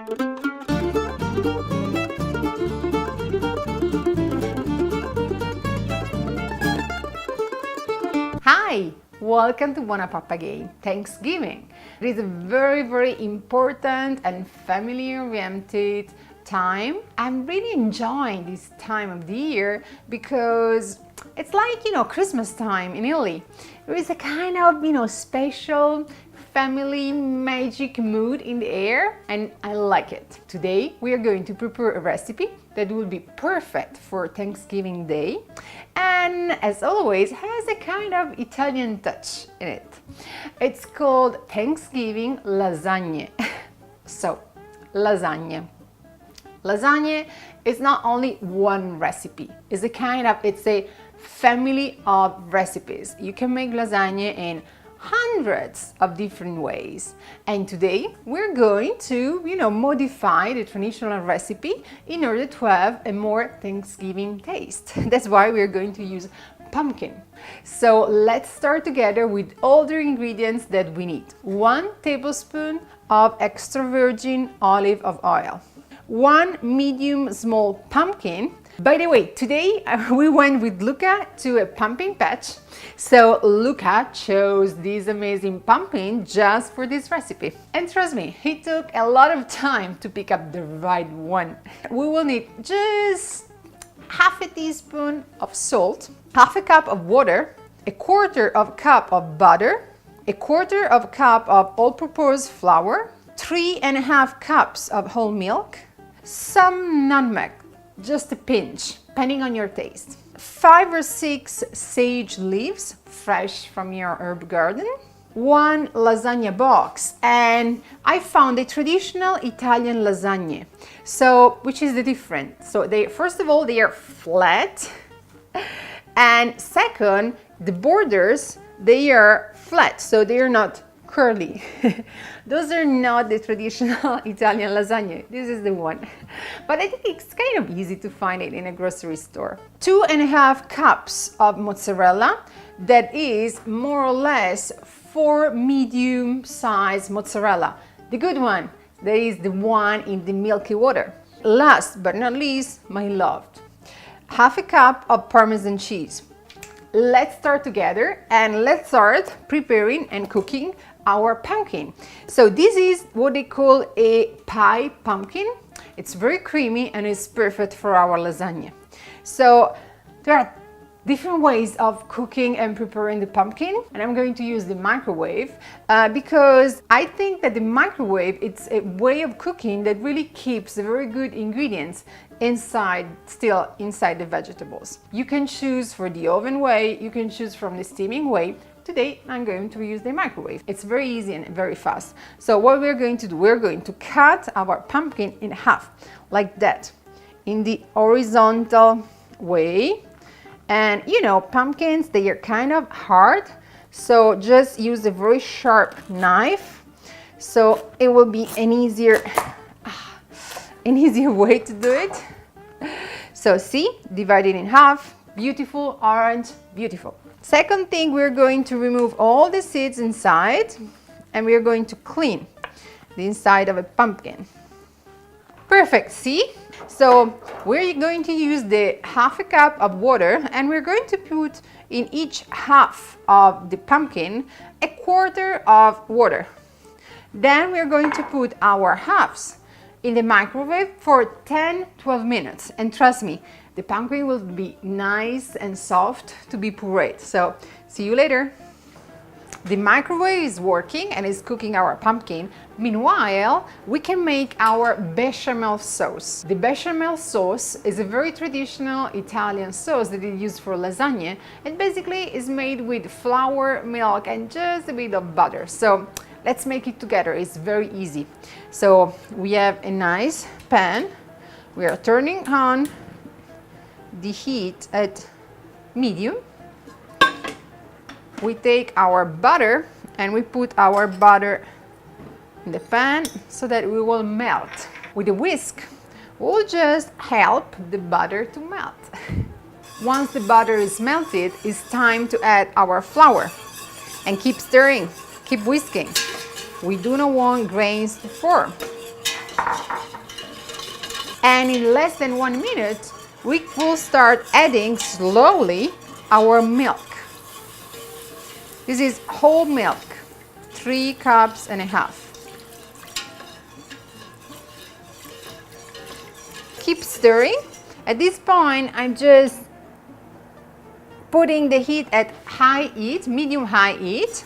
Hi! Welcome to BuonaPappa again, Thanksgiving. It is a very important and family-oriented time. I'm really enjoying this time of the year because it's like, Christmas time in Italy. There is a kind of, special family magic mood in the air, and I like it. Today we are going to prepare a recipe that will be perfect for Thanksgiving Day, and as always has a kind of Italian touch in it. It's called Thanksgiving lasagne. So, lasagne. Lasagne is not only one recipe, it's a family of recipes. You can make lasagne in hundreds of different ways, and today we're going to modify the traditional recipe in order to have a more Thanksgiving taste. That's why we're going to use pumpkin. So let's start together with all the ingredients that we need. 1 tablespoon of extra virgin olive oil, 1 medium small pumpkin. By the way, today we went with Luca to a pumpkin patch. So Luca chose this amazing pumpkin just for this recipe. And trust me, he took a lot of time to pick up the right one. We will need just half a teaspoon of salt, half a cup of water, a quarter of a cup of butter, a quarter of a cup of all-purpose flour, 3.5 cups of whole milk, some nutmeg, just a pinch, depending on your taste, 5 or 6 sage leaves, fresh from your herb garden, 1 lasagna box, and I found a traditional Italian lasagne. So, which is the difference? So, first of all, they are flat, and second, the borders, they are flat, so they are not curly. Those are not the traditional Italian lasagne. This is the one. But I think it's kind of easy to find it in a grocery store. 2.5 cups of mozzarella. That is more or less 4 medium-sized mozzarella. The good one, that is the one in the milky water. Last but not least, my loved, half a cup of Parmesan cheese. Let's start together and let's start preparing and cooking our pumpkin. So this is what they call a pie pumpkin. It's very creamy and it's perfect for our lasagna. So there are different ways of cooking and preparing the pumpkin, and I'm going to use the microwave because I think that the microwave, it's a way of cooking that really keeps the very good ingredients still inside the vegetables. You can choose for the oven way, you can choose from the steaming way. Today I'm going to use the microwave. It's very easy and very fast. So what we're going to do, we're going to cut our pumpkin in half, like that, in the horizontal way. And pumpkins, they are kind of hard, so just use a very sharp knife, so it will be an easier way to do it. So see, divide it in half, beautiful, orange, beautiful. Second thing, we're going to remove all the seeds inside, and we're going to clean the inside of a pumpkin. Perfect, see? So we're going to use the half a cup of water, and we're going to put in each half of the pumpkin a quarter of water. Then we're going to put our halves in the microwave for 10-12 minutes. And trust me, the pumpkin will be nice and soft to be pureed. So see you later. The microwave is working and is cooking our pumpkin. Meanwhile, we can make our bechamel sauce. The bechamel sauce is a very traditional Italian sauce that is used for lasagne, and basically is made with flour, milk, and just a bit of butter. So let's make it together. It's very easy. So we have a nice pan. We are turning on the heat at medium. We take our butter and we put our butter in the pan so that we will melt. With a whisk, we'll just help the butter to melt. Once the butter is melted, it's time to add our flour and keep stirring, keep whisking. We do not want grains to form. And in less than 1 minute, we will start adding slowly our milk. This is whole milk, 3 cups and a half. Keep stirring. At this point, I'm just putting the heat at high heat, medium high heat,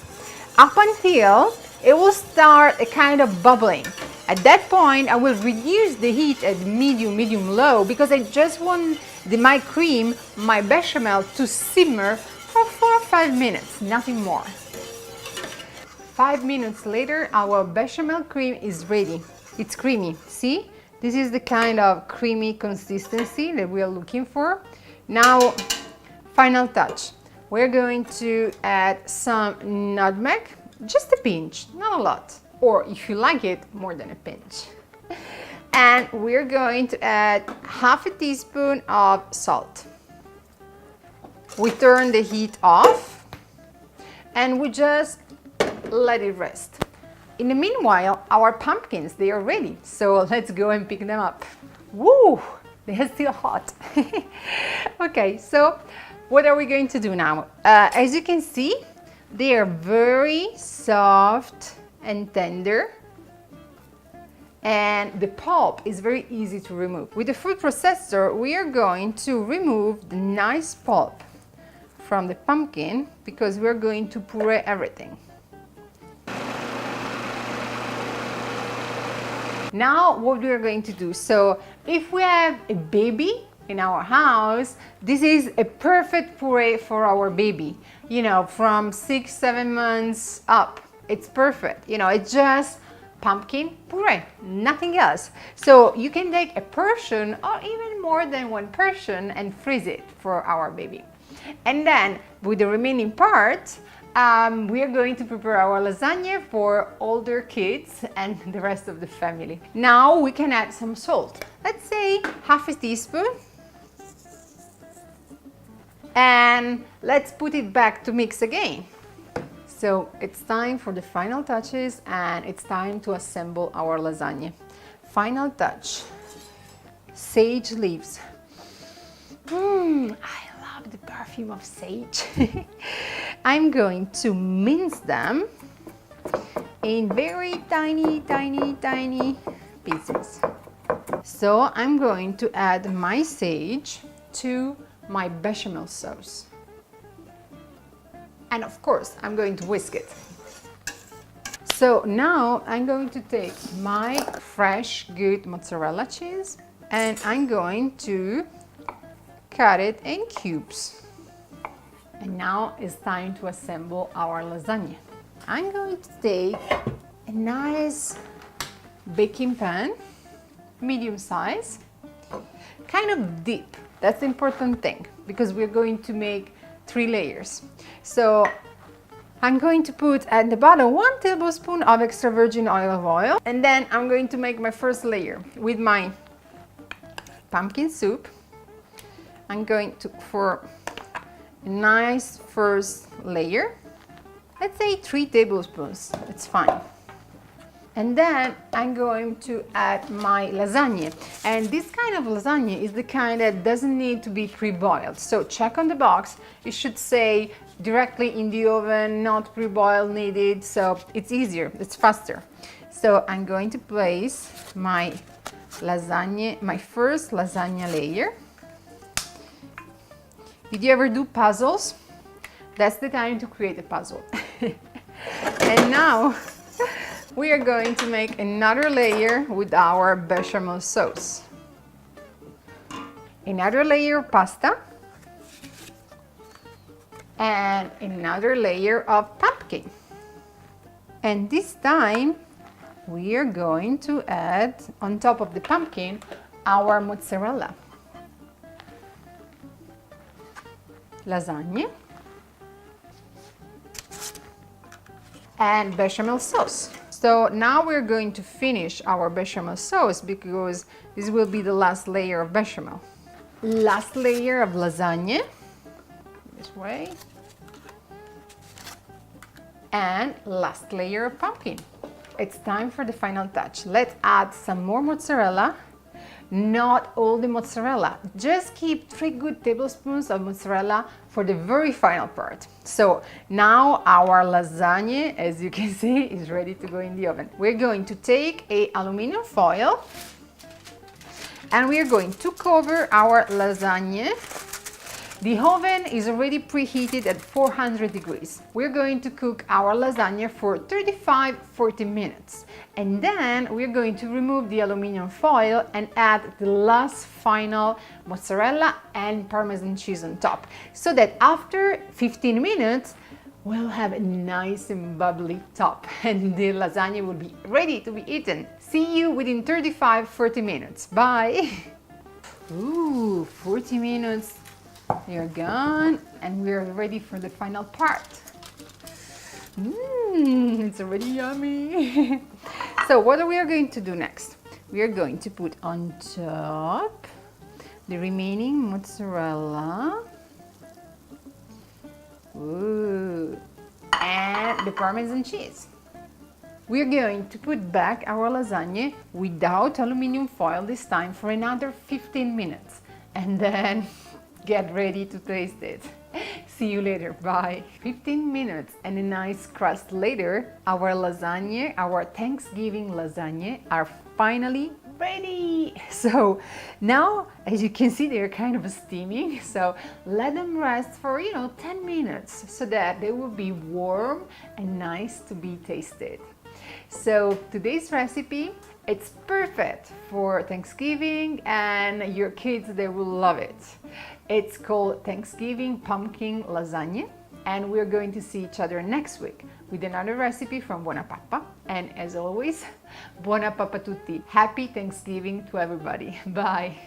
up until it will start a kind of bubbling. At that point, I will reduce the heat at medium low, because I just want my cream, my bechamel, to simmer for 4 or 5 minutes, nothing more. 5 minutes later, our bechamel cream is ready. It's creamy, see? This is the kind of creamy consistency that we are looking for. Now, final touch. We're going to add some nutmeg, just a pinch, not a lot. Or if you like it, more than a pinch. And we're going to add half a teaspoon of salt. We turn the heat off and we just let it rest. In the meanwhile, our pumpkins, they are ready. So let's go and pick them up. Woo! They are still hot. Okay, so what are we going to do now? As you can see, they are very soft and tender, and the pulp is very easy to remove. With the food processor, we are going to remove the nice pulp from the pumpkin, because we're going to puree everything. Now what we are going to do, so if we have a baby in our house, this is a perfect puree for our baby, you know, from 6-7 months up. It's perfect, you know, it's just pumpkin puree, nothing else. So you can take a portion or even more than 1 portion and freeze it for our baby. And then with the remaining part, we are going to prepare our lasagna for older kids and the rest of the family. Now we can add some salt. Let's say half a teaspoon. And let's put it back to mix again. So it's time for the final touches, and it's time to assemble our lasagna. Final touch, sage leaves. I love the perfume of sage. I'm going to mince them in very tiny pieces. So I'm going to add my sage to my bechamel sauce. And of course, I'm going to whisk it. So now I'm going to take my fresh, good mozzarella cheese, and I'm going to cut it in cubes. And now it's time to assemble our lasagna. I'm going to take a nice baking pan, medium size, kind of deep. That's the important thing, because we're going to make 3 layers. So I'm going to put at the bottom 1 tablespoon of extra virgin olive oil, and then I'm going to make my first layer with my pumpkin soup. I'm going to for a nice first layer, let's say 3 tablespoons, it's fine. And then I'm going to add my lasagna. And this kind of lasagna is the kind that doesn't need to be pre-boiled. So check on the box, it should say directly in the oven, not pre-boiled needed, so it's easier, it's faster. So I'm going to place my lasagna, my first lasagna layer. Did you ever do puzzles? That's the time to create a puzzle. And now we are going to make another layer with our bechamel sauce. Another layer of pasta. And another layer of pumpkin. And this time we are going to add on top of the pumpkin our mozzarella, lasagna, and bechamel sauce. So now we're going to finish our bechamel sauce, because this will be the last layer of bechamel. Last layer of lasagna, this way. And last layer of pumpkin. It's time for the final touch. Let's add some more mozzarella. not all the mozzarella. Just keep 3 good tablespoons of mozzarella for the very final part. So now our lasagne, as you can see, is ready to go in the oven. We're going to take a aluminum foil and we are going to cover our lasagne. The oven is already preheated at 400 degrees. We're going to cook our lasagna for 35-40 minutes. And then we're going to remove the aluminum foil and add the last final mozzarella and Parmesan cheese on top. So that after 15 minutes, we'll have a nice and bubbly top and the lasagna will be ready to be eaten. See you within 35-40 minutes. Bye! Ooh, 40 minutes. You're gone and we're ready for the final part. It's already yummy. So what are we going to do next? We are going to put on top the remaining mozzarella. Ooh, and the Parmesan cheese. We're going to put back our lasagne without aluminum foil this time for another 15 minutes. And then get ready to taste it. See you later, bye. 15 minutes and a nice crust later, our lasagne, our Thanksgiving lasagne are finally ready. So now, as you can see, they're kind of steaming. So let them rest for, 10 minutes so that they will be warm and nice to be tasted. So today's recipe, it's perfect for Thanksgiving and your kids, they will love it. It's called Thanksgiving Pumpkin Lasagne and we're going to see each other next week with another recipe from BuonaPappa. And as always, Buona Pappa tutti. Happy Thanksgiving to everybody. Bye.